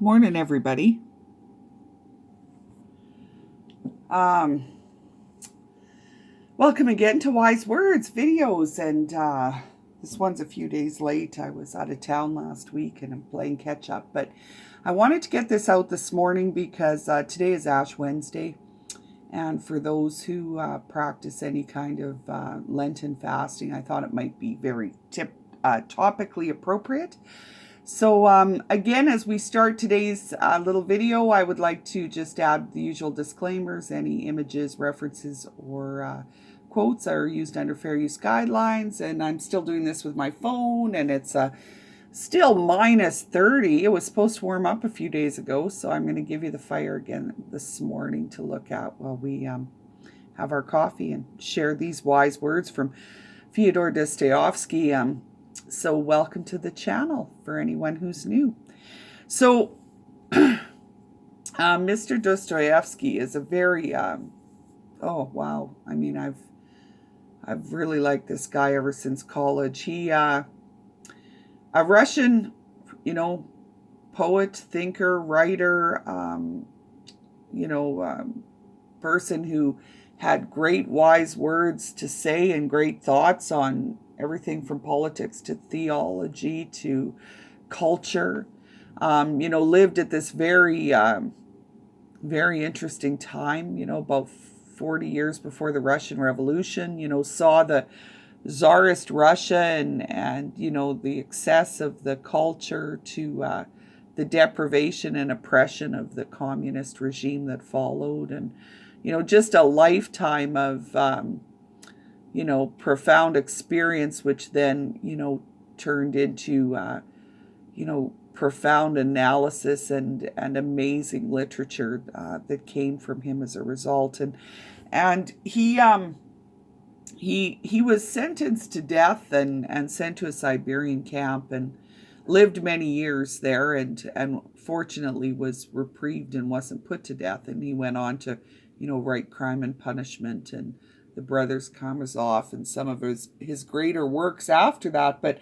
Morning, everybody. Um, Welcome again to Wise Words videos, and this one's a few days late. I was out of town last week, and I'm playing catch up. But I wanted to get this out this morning because today is Ash Wednesday, and for those who practice any kind of Lenten fasting, I thought it might be very topically appropriate. So again, as we start today's little video, I would like to just add the usual disclaimers. Any images, references, or quotes are used under fair use guidelines. And I'm still doing this with my phone, and it's still minus 30. It was supposed to warm up a few days ago, so I'm going to give you the fire again this morning to look at while we have our coffee and share these wise words from Fyodor Dostoevsky. So welcome to the channel for anyone who's new. So Mr. Dostoevsky is a very oh wow, I mean I've really liked this guy ever since college. He a Russian, poet, thinker, writer, person who had great wise words to say and great thoughts on everything from politics to theology to culture. Lived at this very, very interesting time, about 40 years before the Russian Revolution, saw the Tsarist Russia and the excess of the culture to the deprivation and oppression of the communist regime that followed. And, just a lifetime of, profound experience, which then, turned into, profound analysis and amazing literature that came from him as a result. And he was sentenced to death and sent to a Siberian camp and lived many years there, and fortunately was reprieved and wasn't put to death. And he went on to, write Crime and Punishment and The Brothers Karamazov and some of his greater works after that. But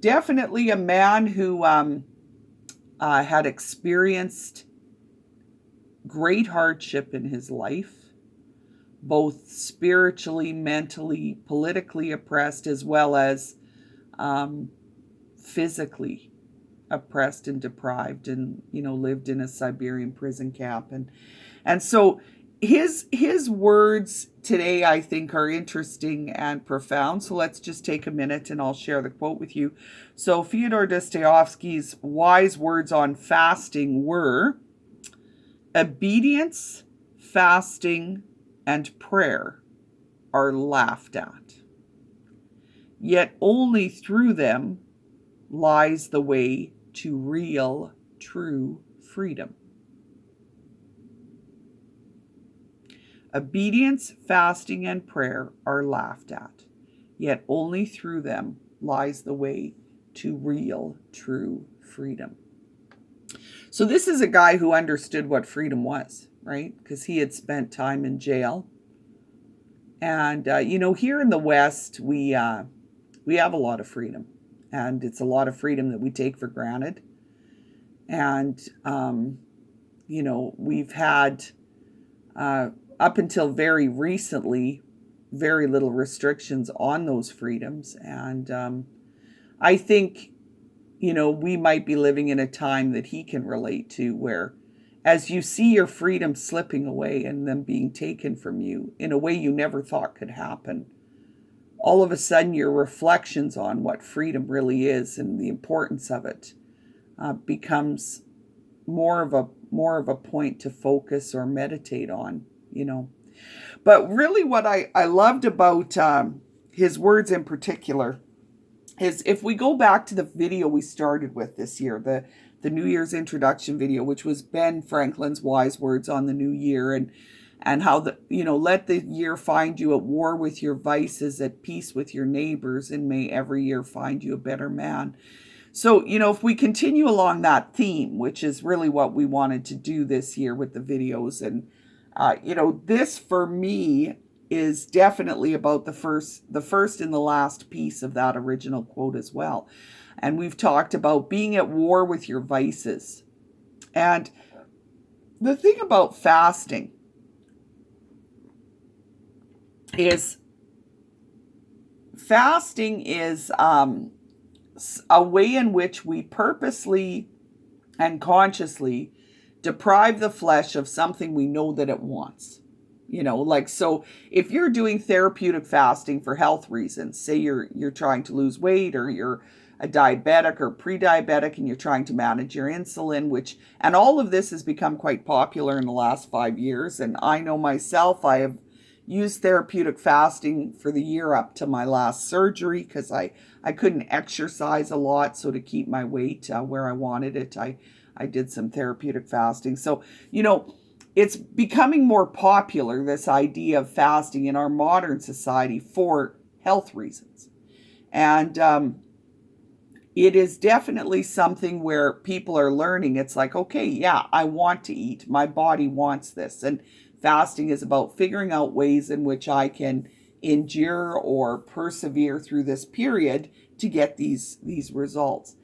definitely a man who had experienced great hardship in his life, both spiritually, mentally, politically oppressed, as well as physically oppressed and deprived, and lived in a Siberian prison camp. And so his words today, I think, are interesting and profound. So let's just take a minute and I'll share the quote with you. So Fyodor Dostoevsky's wise words on fasting were: obedience, fasting, and prayer are laughed at, yet only through them lies the way to real, true freedom. Obedience, fasting, and prayer are laughed at, yet only through them lies the way to real, true freedom. So this is a guy who understood what freedom was, right? Because he had spent time in jail. And, here in the West, we have a lot of freedom. And it's a lot of freedom that we take for granted. And, we've had, up until very recently, very little restrictions on those freedoms. And I think, we might be living in a time that he can relate to, where as you see your freedom slipping away and them being taken from you in a way you never thought could happen, all of a sudden your reflections on what freedom really is and the importance of it becomes more of a point to focus or meditate on. But really what I loved about his words in particular is, if we go back to the video we started with this year, the New Year's introduction video, which was Ben Franklin's wise words on the new year, and how let the year find you at war with your vices, at peace with your neighbors, and may every year find you a better man. So, if we continue along that theme, which is really what we wanted to do this year with the videos, and this for me is definitely about the first and the last piece of that original quote as well. And we've talked about being at war with your vices. And the thing about fasting is fasting is a way in which we purposely and consciously deprive the flesh of something we know that it wants. Like, so if you're doing therapeutic fasting for health reasons, say you're trying to lose weight, or you're a diabetic or pre-diabetic and you're trying to manage your insulin, and all of this has become quite popular in the last 5 years. And I know myself, I have used therapeutic fasting for the year up to my last surgery, because I couldn't exercise a lot. So to keep my weight where I wanted it, I did some therapeutic fasting. So, it's becoming more popular, this idea of fasting in our modern society for health reasons. And it is definitely something where people are learning. It's like, okay, yeah, I want to eat. My body wants this. And fasting is about figuring out ways in which I can endure or persevere through this period to get these results.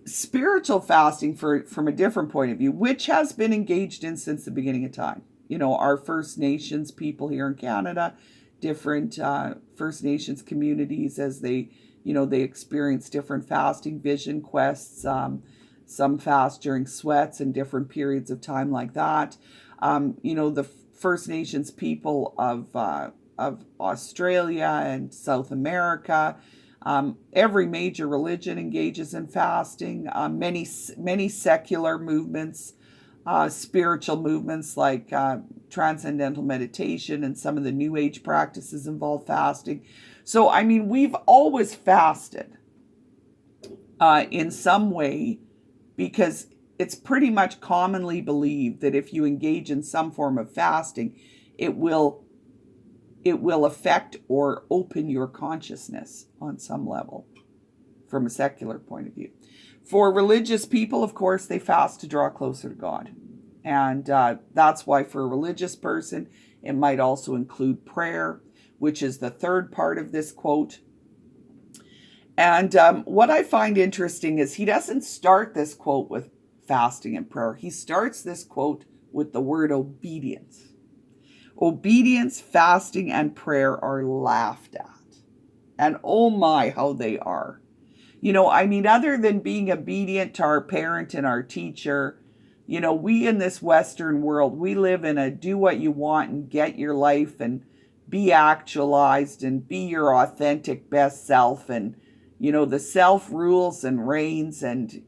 Spiritual fasting, from a different point of view, which has been engaged in since the beginning of time. Our First Nations people here in Canada, different First Nations communities, as they experience different fasting vision quests. Some fast during sweats and different periods of time like that. The First Nations people of Australia and South America. Every major religion engages in fasting. Many secular movements, spiritual movements like transcendental meditation, and some of the New Age practices involve fasting. So, we've always fasted in some way, because it's pretty much commonly believed that if you engage in some form of fasting, it will affect or open your consciousness on some level, from a secular point of view. For religious people, of course, they fast to draw closer to God. And that's why for a religious person, it might also include prayer, which is the third part of this quote. And what I find interesting is he doesn't start this quote with fasting and prayer. He starts this quote with the word obedience. Obedience, fasting, and prayer are laughed at. And oh my, how they are. Other than being obedient to our parent and our teacher, we in this Western world, we live in a do what you want and get your life and be actualized and be your authentic best self. And, the self rules and reigns. And,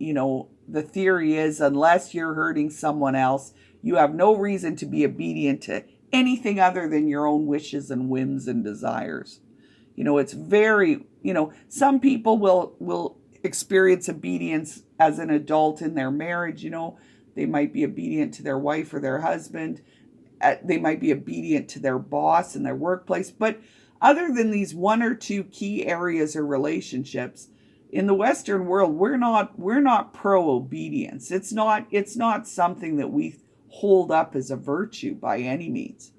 the theory is, unless you're hurting someone else, you have no reason to be obedient to anything other than your own wishes and whims and desires. It's very, some people will experience obedience as an adult in their marriage. They might be obedient to their wife or their husband. They might be obedient to their boss in their workplace. But other than these one or two key areas or relationships, in the Western world, we're not pro obedience. It's not something that we hold up as a virtue by any means.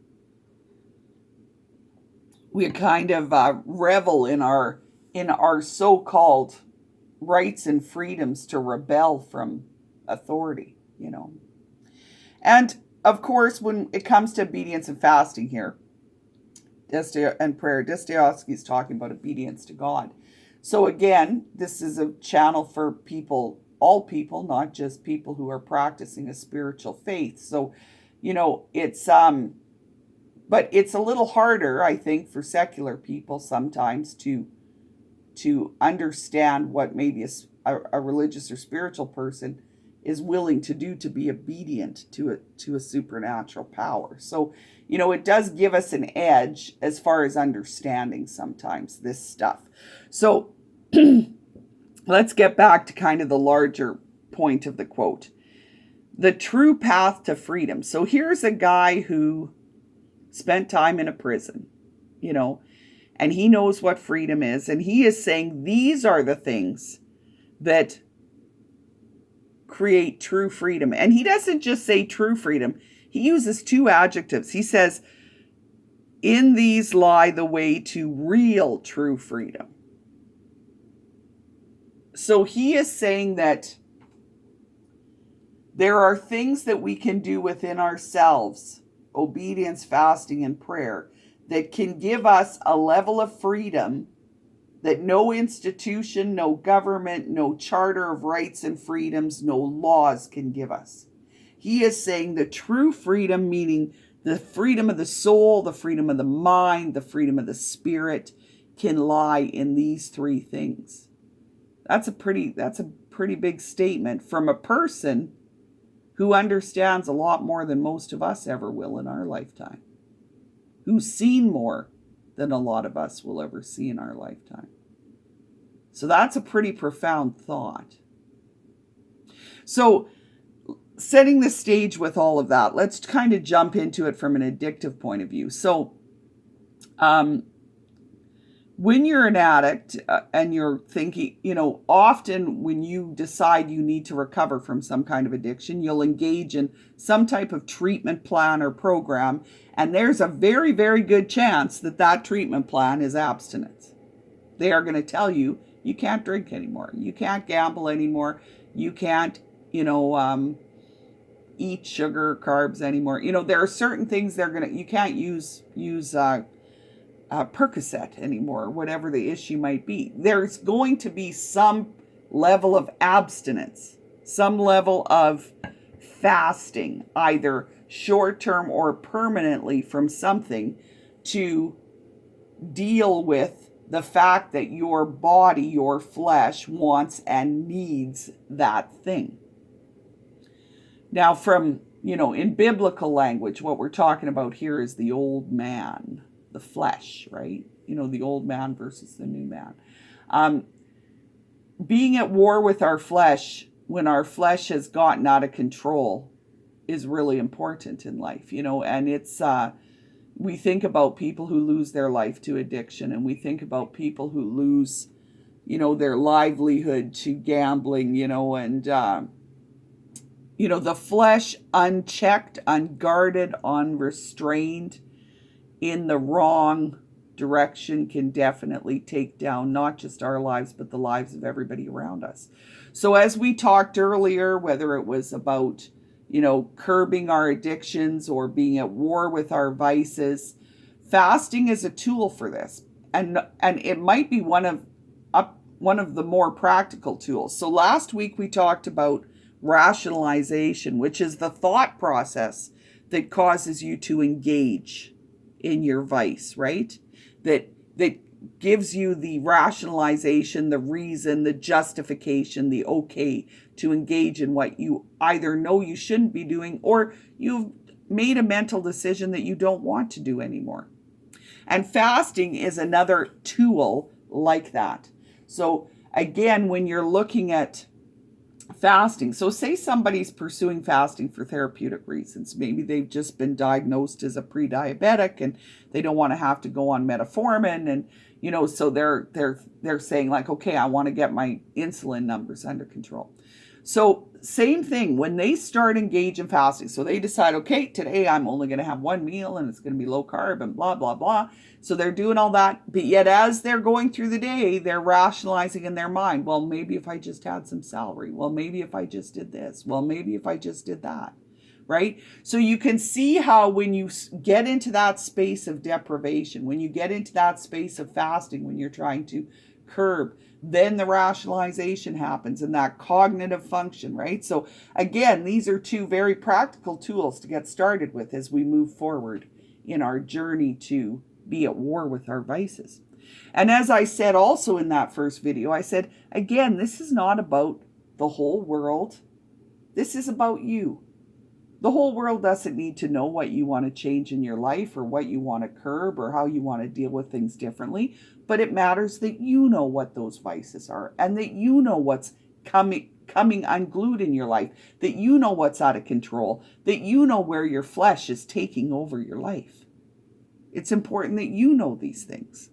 We kind of revel in our so-called rights and freedoms to rebel from authority. And of course, when it comes to obedience and fasting here, and prayer, Dostoevsky is talking about obedience to God. So again, this is a channel for people, all people, not just people who are practicing a spiritual faith. So, it's but it's a little harder, I think, for secular people sometimes to understand what maybe a religious or spiritual person is willing to do to be obedient to a supernatural power. So, it does give us an edge as far as understanding sometimes this stuff. So let's get back to kind of the larger point of the quote. The true path to freedom. So here's a guy who spent time in a prison, and he knows what freedom is. And he is saying these are the things that create true freedom. And he doesn't just say true freedom. He uses two adjectives. He says, in these lie the way to real true freedom. So he is saying that There are things that we can do within ourselves, obedience, fasting, and prayer, that can give us a level of freedom that no institution, no government, no charter of rights and freedoms, no laws can give us. He is saying the true freedom, meaning the freedom of the soul, the freedom of the mind, the freedom of the spirit, can lie in these three things. That's a pretty big statement from a person who understands a lot more than most of us ever will in our lifetime, who's seen more than a lot of us will ever see in our lifetime. So that's a pretty profound thought. So, setting the stage with all of that, let's kind of jump into it from an addictive point of view. So, when you're an addict and you're thinking, often when you decide you need to recover from some kind of addiction, you'll engage in some type of treatment plan or program. And there's a very, very good chance that that treatment plan is abstinence. They are going to tell you, you can't drink anymore. You can't gamble anymore. You can't, eat sugar, carbs anymore. There are certain things you can't use Percocet anymore, whatever the issue might be. There's going to be some level of abstinence, some level of fasting, either short-term or permanently from something, to deal with the fact that your body, your flesh, wants and needs that thing. Now, in biblical language, what we're talking about here is the old man, the flesh, right? The old man versus the new man. Being at war with our flesh when our flesh has gotten out of control is really important in life, and it's, we think about people who lose their life to addiction, and we think about people who lose, their livelihood to gambling, and, the flesh unchecked, unguarded, unrestrained, in the wrong direction can definitely take down not just our lives, but the lives of everybody around us. So as we talked earlier, whether it was about, curbing our addictions or being at war with our vices, fasting is a tool for this. And it might be one of the more practical tools. So last week we talked about rationalization, which is the thought process that causes you to engage in your vice, right? That gives you the rationalization, the reason, the justification, the okay to engage in what you either know you shouldn't be doing, or you've made a mental decision that you don't want to do anymore. And fasting is another tool like that. So again, when you're looking at fasting, so say somebody's pursuing fasting for therapeutic reasons. Maybe they've just been diagnosed as a pre-diabetic and they don't want to have to go on metformin, and so they're saying like, okay, I want to get my insulin numbers under control. So same thing when they start engaging in fasting. So they decide, okay, today I'm only going to have one meal and it's going to be low carb and blah, blah, blah. So they're doing all that. But yet as they're going through the day, they're rationalizing in their mind, well, maybe if I just had some celery. Well, maybe if I just did this. Well, maybe if I just did that. Right? So you can see how when you get into that space of deprivation, when you get into that space of fasting, when you're trying to curb, then the rationalization happens and that cognitive function, right? So again, these are two very practical tools to get started with as we move forward in our journey to be at war with our vices. And as I said also in that first video, I said, again, this is not about the whole world. This is about you. The whole world doesn't need to know what you want to change in your life or what you want to curb or how you want to deal with things differently. But it matters that you know what those vices are and that you know what's coming unglued in your life, that you know what's out of control, that you know where your flesh is taking over your life. It's important that you know these things.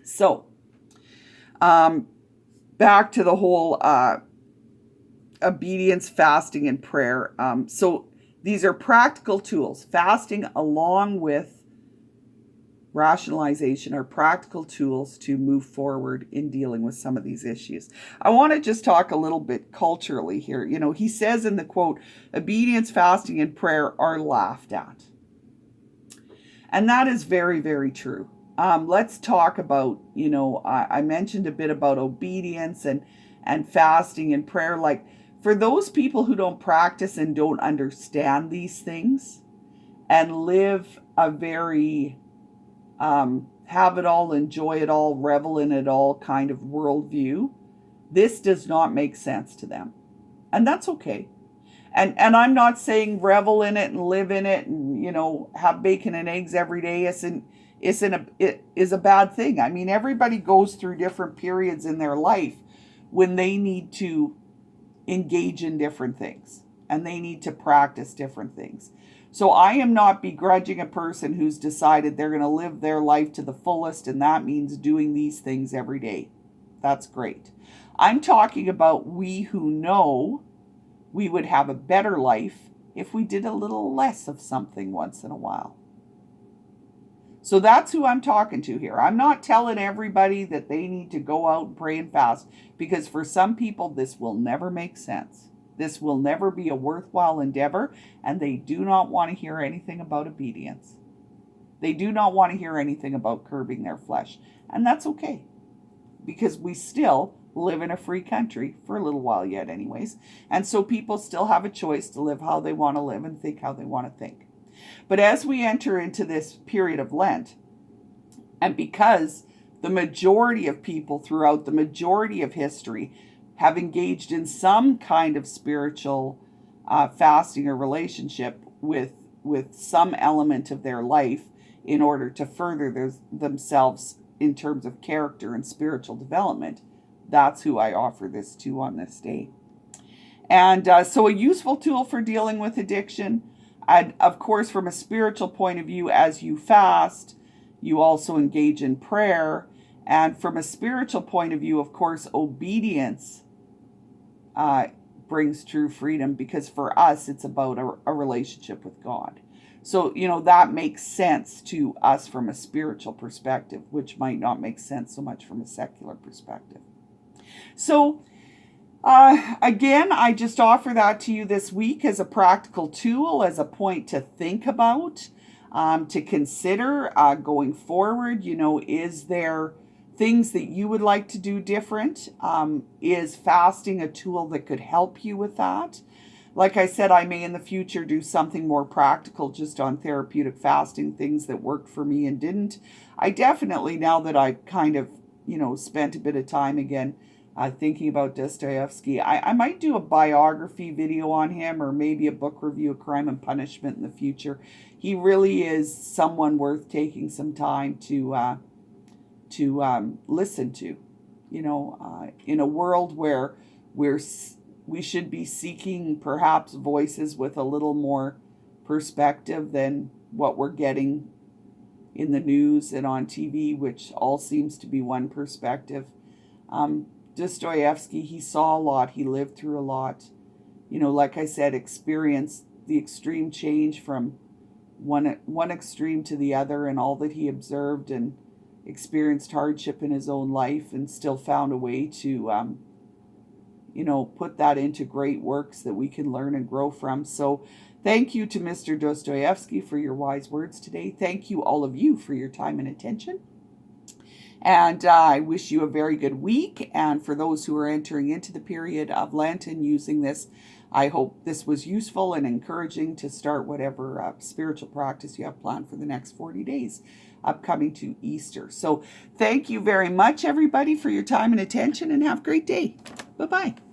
So, back to the whole obedience, fasting, and prayer. So these are practical tools. Fasting along with rationalization are practical tools to move forward in dealing with some of these issues. I want to just talk a little bit culturally here. You know, he says in the quote, obedience, fasting, and prayer are laughed at. And that is very, very true. Let's talk about, you know, I mentioned a bit about obedience and fasting and prayer. Like, for those people who don't practice and don't understand these things and live a very have it all, enjoy it all, revel in it all kind of worldview, this does not make sense to them. And that's okay. And I'm not saying revel in it and live in it and, you know, have bacon and eggs every day it is a bad thing. I mean, everybody goes through different periods in their life when they need to engage in different things and they need to practice different things. So I am not begrudging a person who's decided they're going to live their life to the fullest, and that means doing these things every day. That's great. I'm talking about we who know we would have a better life if we did a little less of something once in a while. So that's who I'm talking to here. I'm not telling everybody that they need to go out and pray and fast, because for some people this will never make sense. This will never be a worthwhile endeavor, and they do not want to hear anything about obedience. They do not want to hear anything about curbing their flesh, and that's okay, because we still live in a free country for a little while yet anyways, and so people still have a choice to live how they want to live and think how they want to think. But as we enter into this period of Lent, and because the majority of people throughout the majority of history have engaged in some kind of spiritual fasting or relationship with some element of their life in order to further themselves in terms of character and spiritual development, that's who I offer this to on this day. And so a useful tool for dealing with addiction, and of course from a spiritual point of view, as you fast, you also engage in prayer. And from a spiritual point of view, of course, obedience brings true freedom, because for us, it's about a relationship with God. So, you know, that makes sense to us from a spiritual perspective, which might not make sense so much from a secular perspective. So, again, I just offer that to you this week as a practical tool, as a point to think about, to consider going forward. You know, is there things that you would like to do different? Is fasting a tool that could help you with that? Like I said, I may in the future do something more practical just on therapeutic fasting, things that worked for me and didn't. I definitely, now that I've kind of, you know, spent a bit of time again thinking about Dostoevsky, I might do a biography video on him, or maybe a book review of Crime and Punishment in the future. He really is someone worth taking some time to listen to, you know, in a world where we should be seeking perhaps voices with a little more perspective than what we're getting in the news and on TV, which all seems to be one perspective. Dostoevsky, he saw a lot, he lived through a lot, you know, like I said, experienced the extreme change from one extreme to the other, and all that he observed, and experienced hardship in his own life, and still found a way to, you know, put that into great works that we can learn and grow from. So thank you to Mr. Dostoevsky for your wise words today. Thank you, all of you, for your time and attention. And I wish you a very good week. And for those who are entering into the period of Lent and using this, I hope this was useful and encouraging to start whatever spiritual practice you have planned for the next 40 days upcoming to Easter. So thank you very much, everybody, for your time and attention, and have a great day. Bye-bye.